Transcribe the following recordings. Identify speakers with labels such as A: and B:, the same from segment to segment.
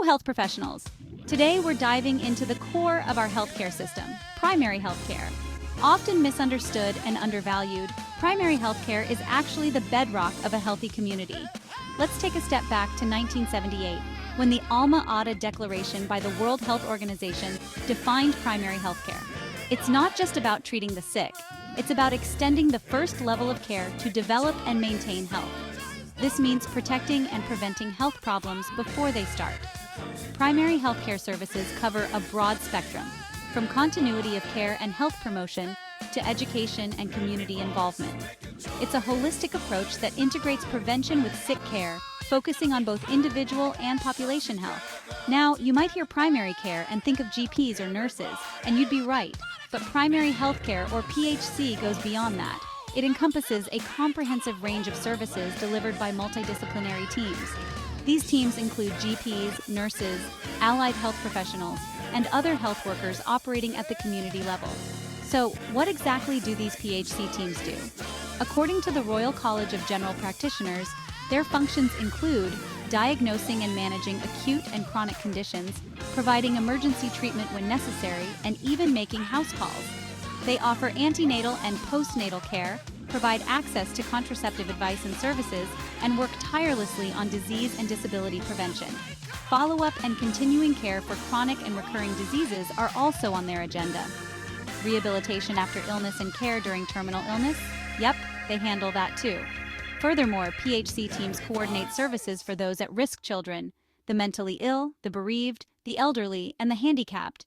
A: health professionals. Today we're diving into the core of our healthcare system, primary healthcare. Often misunderstood and undervalued, primary healthcare is actually the bedrock of a healthy community. Let's take a step back to 1978, when the Alma Ata Declaration by the World Health Organization defined primary healthcare. It's not just about treating the sick, it's about extending the first level of care to develop and maintain health. This means protecting and preventing health problems before they start. Primary healthcare services cover a broad spectrum, from continuity of care and health promotion to education and community involvement. It's a holistic approach that integrates prevention with sick care, focusing on both individual and population health. Now, you might hear primary care and think of GPs or nurses, and you'd be right. But primary healthcare, or PHC, goes beyond that. It encompasses a comprehensive range of services delivered by multidisciplinary teams. These teams include GPs, nurses, allied health professionals, and other health workers operating at the community level. So, what exactly do these PHC teams do? According to the Royal College of General Practitioners, their functions include diagnosing and managing acute and chronic conditions, providing emergency treatment when necessary, and even making house calls. They offer antenatal and postnatal care, provide access to contraceptive advice and services, and work tirelessly on disease and disability prevention. Follow-up and continuing care for chronic and recurring diseases are also on their agenda. Rehabilitation after illness and care during terminal illness? Yep, they handle that too. Furthermore, PHC teams coordinate services for those at-risk children, the mentally ill, the bereaved, the elderly, and the handicapped.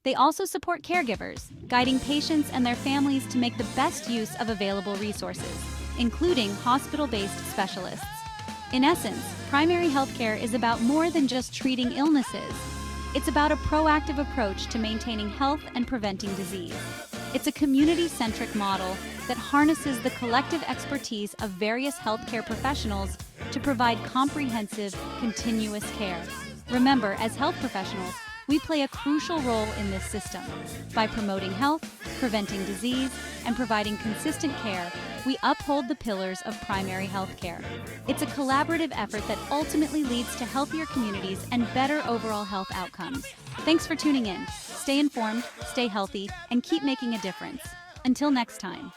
A: They also support caregivers, guiding patients and their families to make the best use of available resources, including hospital-based specialists. In essence, primary healthcare is about more than just treating illnesses. It's about a proactive approach to maintaining health and preventing disease. It's a community-centric model that harnesses the collective expertise of various healthcare professionals to provide comprehensive, continuous care. Remember, as health professionals, we play a crucial role in this system. By promoting health, preventing disease, and providing consistent care, we uphold the pillars of primary health care. It's a collaborative effort that ultimately leads to healthier communities and better overall health outcomes. Thanks for tuning in. Stay informed, stay healthy, and keep making a difference. Until next time.